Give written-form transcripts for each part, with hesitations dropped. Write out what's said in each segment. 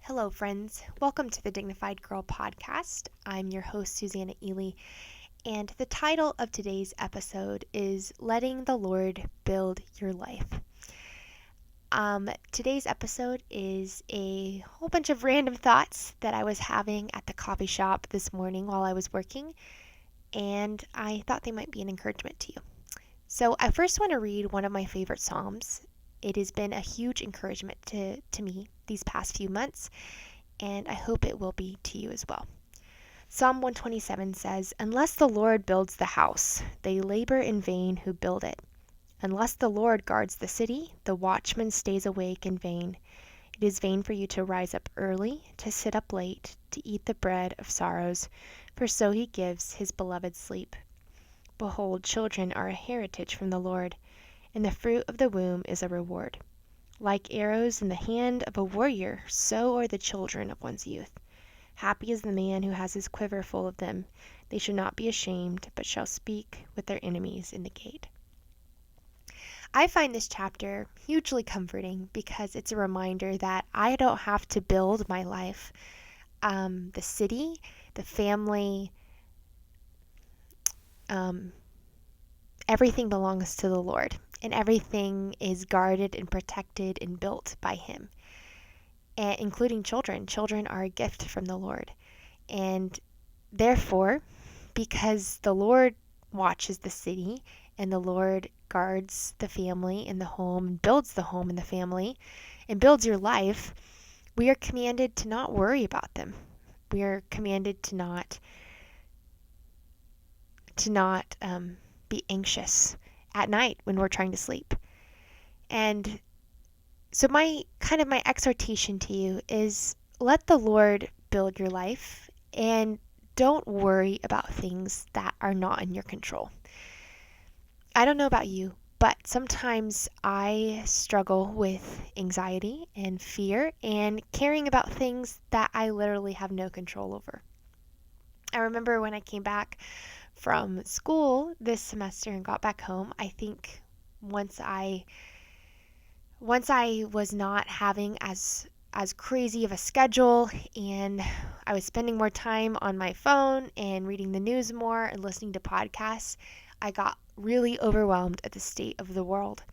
Hello, friends. Welcome to the Dignified Girl podcast. I'm your host, Susanna Ely, and the title of today's episode is Letting the Lord Build Your Life. Today's episode is a whole bunch of random thoughts that I was having at the coffee shop this morning while I was working, and I thought they might be an encouragement to you. So I first want to read one of my favorite Psalms. It has been a huge encouragement to me these past few months, and I hope it will be to you as well. Psalm 127 says, "Unless the Lord builds the house, they labor in vain who build it. Unless the Lord guards the city, the watchman stays awake in vain. It is vain for you to rise up early, to sit up late, to eat the bread of sorrows, for so he gives his beloved sleep. Behold, children are a heritage from the Lord, and the fruit of the womb is a reward. Like arrows in the hand of a warrior, so are the children of one's youth. Happy is the man who has his quiver full of them. They shall not be ashamed, but shall speak with their enemies in the gate." I find this chapter hugely comforting because it's a reminder that I don't have to build my life. The city, the family, everything belongs to the Lord, and everything is guarded and protected and built by Him, including children. Children are a gift from the Lord. And therefore, because the Lord watches the city and the Lord guards the family and the home, builds the home and the family, and builds your life, we are commanded to not worry about them. We are commanded to not be anxious at night when we're trying to sleep. And so my exhortation to you is let the Lord build your life and don't worry about things that are not in your control. I don't know about you, but sometimes I struggle with anxiety and fear and caring about things that I literally have no control over. I remember when I came back from school this semester and got back home, I think once I was not having as crazy of a schedule, and I was spending more time on my phone and reading the news more and listening to podcasts, I got really overwhelmed at the state of the world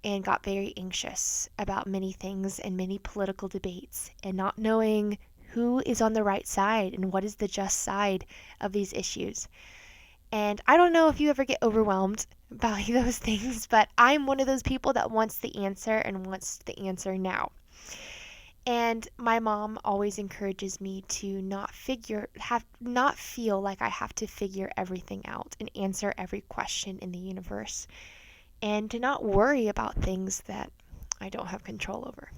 and got very anxious about many things and many political debates and not knowing who is on the right side and what is the just side of these issues. And I don't know if you ever get overwhelmed by those things, but I'm one of those people that wants the answer and wants the answer now. And my mom always encourages me to not feel like I have to figure everything out and answer every question in the universe, and to not worry about things that I don't have control over.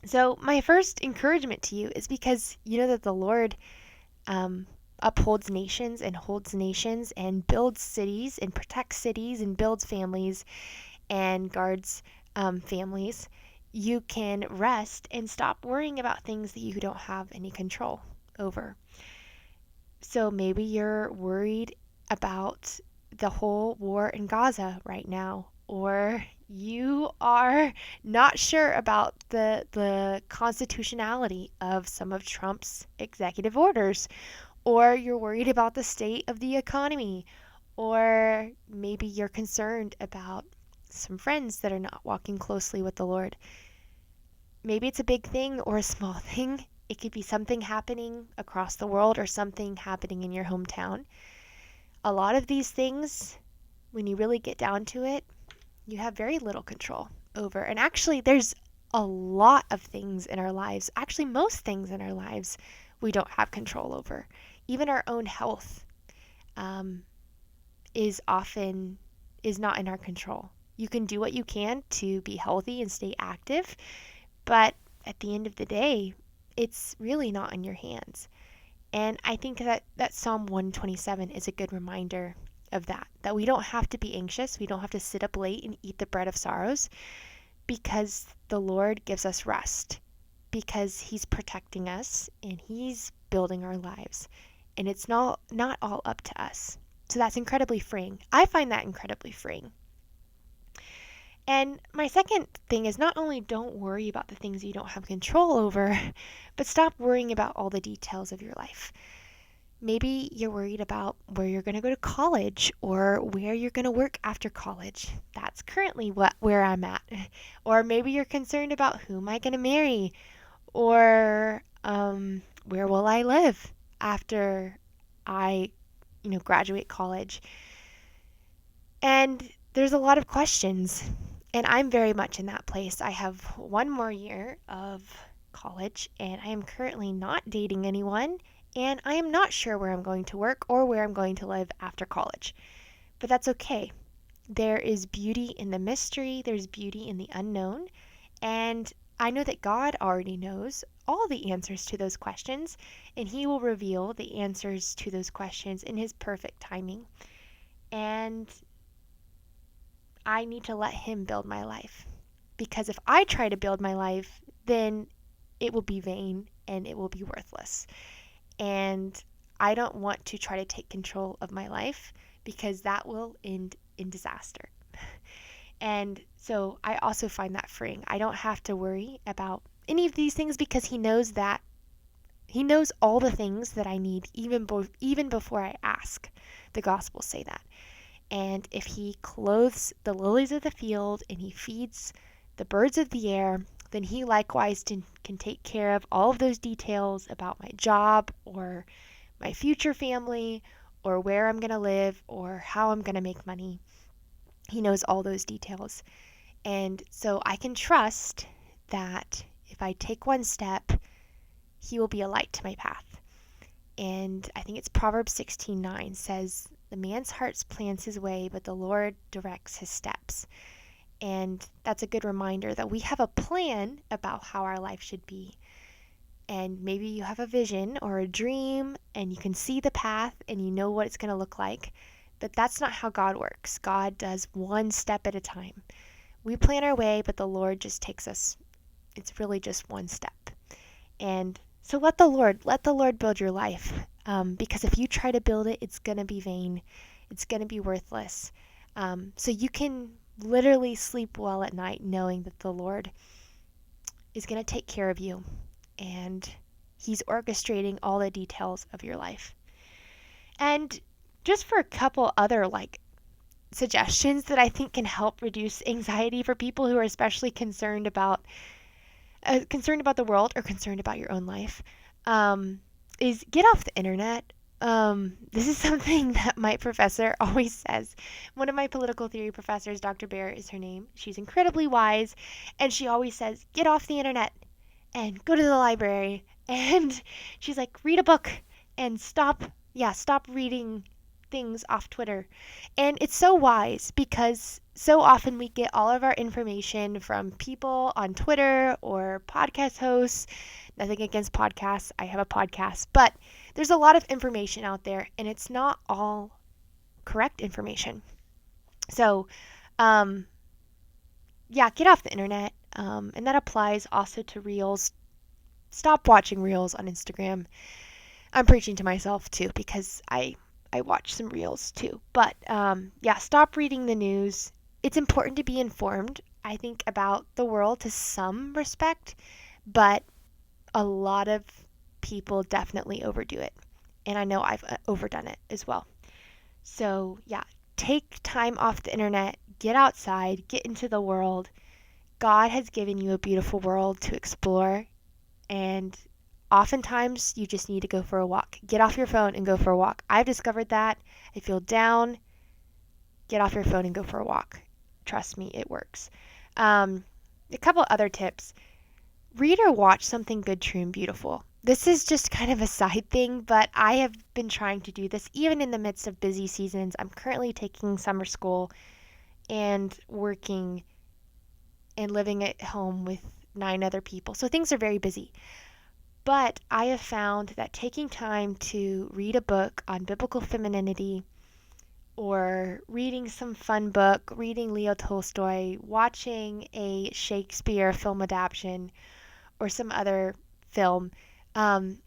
So my first encouragement to you is because you know that the Lord upholds nations and holds nations and builds cities and protects cities and builds families and guards families. You can rest and stop worrying about things that you don't have any control over. So maybe you're worried about the whole war in Gaza right now, or you are not sure about the constitutionality of some of Trump's executive orders, or you're worried about the state of the economy, or maybe you're concerned about some friends that are not walking closely with the Lord. Maybe it's a big thing or a small thing. It could be something happening across the world or something happening in your hometown. A lot of these things, when you really get down to it, you have very little control over. And actually, there's a lot of things in our lives, actually most things in our lives, we don't have control over. Even our own health is not in our control. You can do what you can to be healthy and stay active, but at the end of the day, it's really not in your hands. And I think that Psalm 127 is a good reminder of that we don't have to be anxious. We don't have to sit up late and eat the bread of sorrows, because the Lord gives us rest, because He's protecting us and He's building our lives. And it's not all up to us. So that's incredibly freeing. I find that incredibly freeing. And my second thing is not only don't worry about the things you don't have control over, but stop worrying about all the details of your life. Maybe you're worried about where you're going to go to college or where you're going to work after college. That's currently where I'm at. Or maybe you're concerned about who am I going to marry or where will I live after I, graduate college. And there's a lot of questions. And I'm very much in that place. I have one more year of college, and I am currently not dating anyone, and I am not sure where I'm going to work or where I'm going to live after college. But that's okay. There is beauty in the mystery, there's beauty in the unknown, and I know that God already knows all the answers to those questions, and He will reveal the answers to those questions in His perfect timing. And I need to let Him build my life. Because if I try to build my life, then it will be vain and it will be worthless. And I don't want to try to take control of my life because that will end in disaster. And so I also find that freeing. I don't have to worry about any of these things because He knows that. He knows all the things that I need even before I ask. The Gospels say that. And if He clothes the lilies of the field and He feeds the birds of the air, then He likewise can take care of all of those details about my job or my future family or where I'm going to live or how I'm going to make money. He knows all those details. And so I can trust that if I take one step, He will be a light to my path. And I think it's Proverbs 16:9 says, "The man's heart plans his way, but the Lord directs his steps." And that's a good reminder that we have a plan about how our life should be. And maybe you have a vision or a dream and you can see the path and you know what it's going to look like. But that's not how God works. God does one step at a time. We plan our way, but the Lord just takes us. It's really just one step. And so let the Lord build your life. Because if you try to build it, it's going to be vain. It's going to be worthless. So you can literally sleep well at night knowing that the Lord is going to take care of you and He's orchestrating all the details of your life. And just for a couple other suggestions that I think can help reduce anxiety for people who are especially concerned about the world or concerned about your own life, is get off the internet. This is something that my professor always says. One of my political theory professors, Dr. Bear is her name. She's incredibly wise, and she always says, get off the internet and go to the library. And she's like, read a book and stop reading things off Twitter. And it's so wise because so often we get all of our information from people on Twitter or podcast hosts. Nothing against podcasts. I have a podcast, but there's a lot of information out there and it's not all correct information. So, get off the internet. And that applies also to Reels. Stop watching Reels on Instagram. I'm preaching to myself too because I watch some Reels too. But stop reading the news. It's important to be informed, I think, about the world to some respect, but a lot of people definitely overdo it. And I know I've overdone it as well. So, take time off the internet, get outside, get into the world. God has given you a beautiful world to explore, and oftentimes you just need to go for a walk. Get off your phone and go for a walk. I've discovered that. I feel down. Get off your phone and go for a walk. Trust me, it works. A couple other tips. Read or watch something good, true, and beautiful. This is just kind of a side thing, but I have been trying to do this even in the midst of busy seasons. I'm currently taking summer school and working and living at home with 9 other people. So things are very busy. But I have found that taking time to read a book on biblical femininity or reading some fun book, reading Leo Tolstoy, watching a Shakespeare film adaptation or some other film,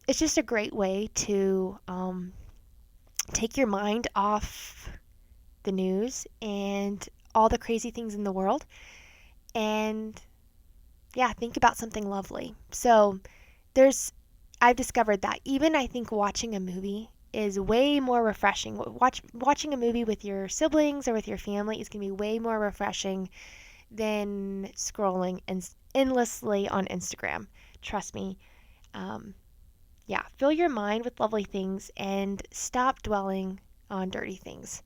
it's just a great way to take your mind off the news and all the crazy things in the world and yeah, think about something lovely. So there's I've discovered that even I think watching a movie is way more refreshing. Watching a movie with your siblings or with your family is going to be way more refreshing than scrolling endlessly on Instagram. Trust me. Um, yeah, fill your mind with lovely things and stop dwelling on dirty things.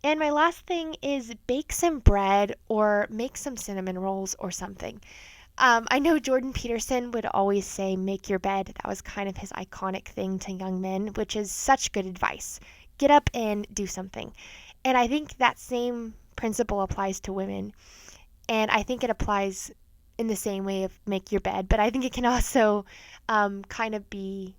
And my last thing is bake some bread or make some cinnamon rolls or something. I know Jordan Peterson would always say, make your bed. That was kind of his iconic thing to young men, which is such good advice. Get up and do something. And I think that same principle applies to women. And I think it applies in the same way of make your bed, but I think it can also kind of be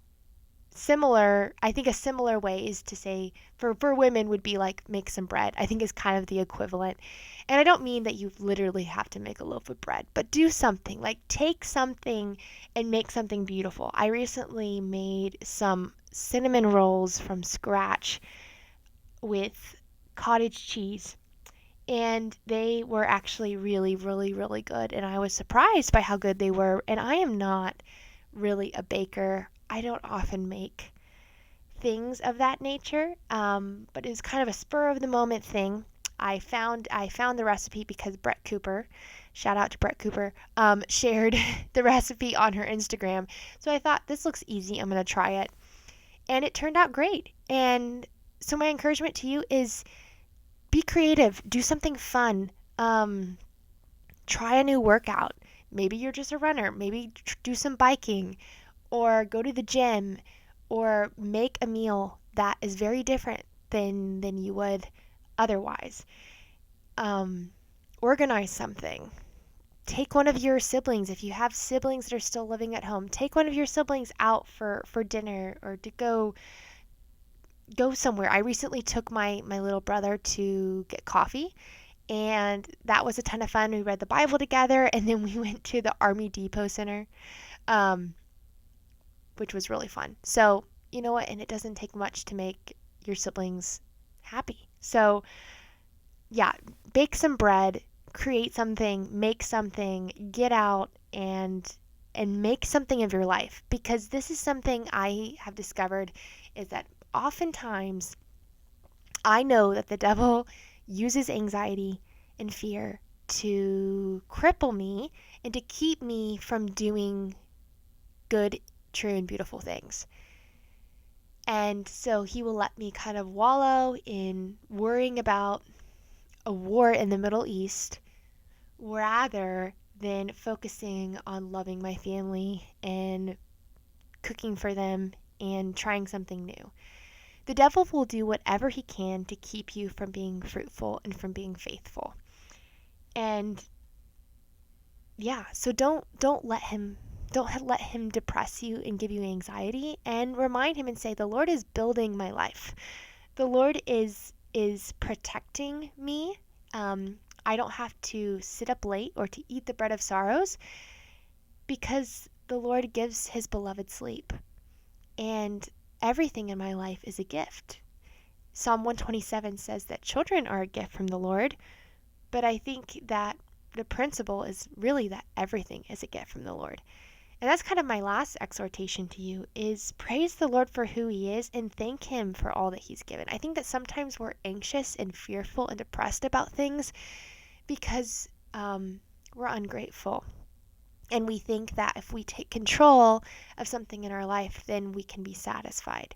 similar. I think a similar way is to say for women would be like make some bread. I think is kind of the equivalent. And I don't mean that you literally have to make a loaf of bread, but do something. Like take something and make something beautiful. I recently made some cinnamon rolls from scratch with cottage cheese, and they were actually really, really, really good. And I was surprised by how good they were. And I am not really a baker. I don't often make things of that nature, but it was kind of a spur of the moment thing. I found the recipe because Brett Cooper, shout out to Brett Cooper, shared the recipe on her Instagram. So I thought this looks easy. I'm gonna try it, and it turned out great. And so my encouragement to you is be creative, do something fun, try a new workout. Maybe you're just a runner. Maybe do some biking, or go to the gym, or make a meal that is very different than you would otherwise. Um, Organize something. Take one of your siblings, if you have siblings that are still living at home, take one of your siblings out for dinner or to go somewhere. I recently took my little brother to get coffee, and that was a ton of fun. We read the Bible together, and then we went to the Army Depot Center, um, which was really fun. So, you know what? And it doesn't take much to make your siblings happy. So, yeah, bake some bread, create something, make something, get out and make something of your life, because this is something I have discovered is that oftentimes I know that the devil uses anxiety and fear to cripple me and to keep me from doing good, true, and beautiful things. And so he will let me kind of wallow in worrying about a war in the Middle East rather than focusing on loving my family and cooking for them and trying something new. The devil will do whatever he can to keep you from being fruitful and from being faithful. And yeah, so don't let him depress you and give you anxiety, and remind him and say the Lord is building my life. The Lord is protecting me. I don't have to sit up late or to eat the bread of sorrows because the Lord gives his beloved sleep. And everything in my life is a gift. Psalm 127 says that children are a gift from the Lord, but I think that the principle is really that everything is a gift from the Lord. And that's kind of my last exhortation to you is praise the Lord for who he is and thank him for all that he's given. I think that sometimes we're anxious and fearful and depressed about things because we're ungrateful. And we think that if we take control of something in our life, then we can be satisfied.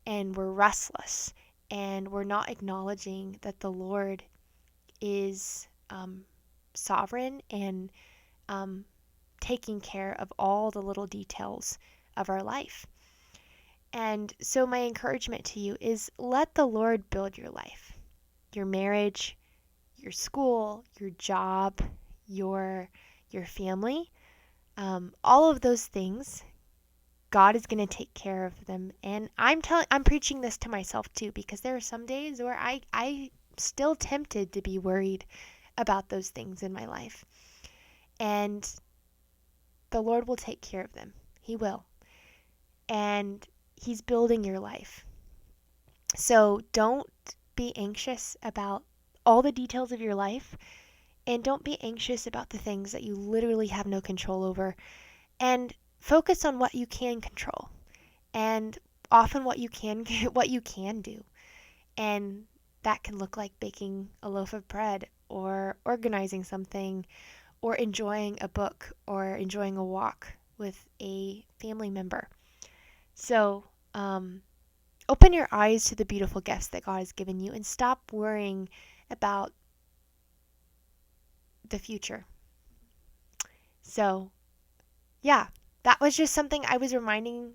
And we're restless. And we're not acknowledging that the Lord is sovereign and um, taking care of all the little details of our life. And so, my encouragement to you is let the Lord build your life, your marriage, your school, your job, your family, all of those things. God is going to take care of them. And I'm preaching this to myself too, because there are some days where I still tempted to be worried about those things in my life. And the Lord will take care of them. He will. And he's building your life. So don't be anxious about all the details of your life. And don't be anxious about the things that you literally have no control over. And focus on what you can control. And often what you can what you can do. And that can look like baking a loaf of bread or organizing something or enjoying a book or enjoying a walk with a family member. So, open your eyes to the beautiful gifts that God has given you and stop worrying about the future. So, yeah, that was just something I was reminding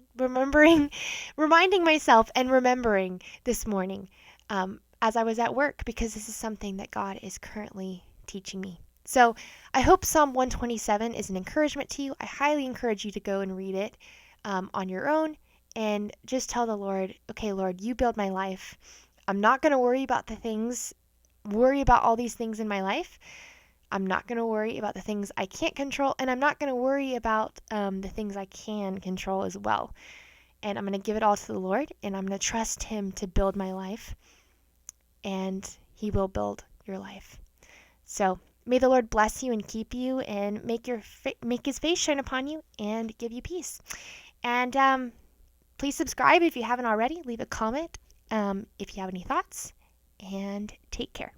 myself and remembering this morning as I was at work because this is something that God is currently teaching me. So I hope Psalm 127 is an encouragement to you. I highly encourage you to go and read it on your own and just tell the Lord, okay, Lord, you build my life. I'm not going to worry about all these things in my life. I'm not going to worry about the things I can't control, and I'm not going to worry about the things I can control as well. And I'm going to give it all to the Lord, and I'm going to trust Him to build my life, and He will build your life. So may the Lord bless you and keep you, and make His face shine upon you, and give you peace. And please subscribe if you haven't already. Leave a comment if you have any thoughts, and take care.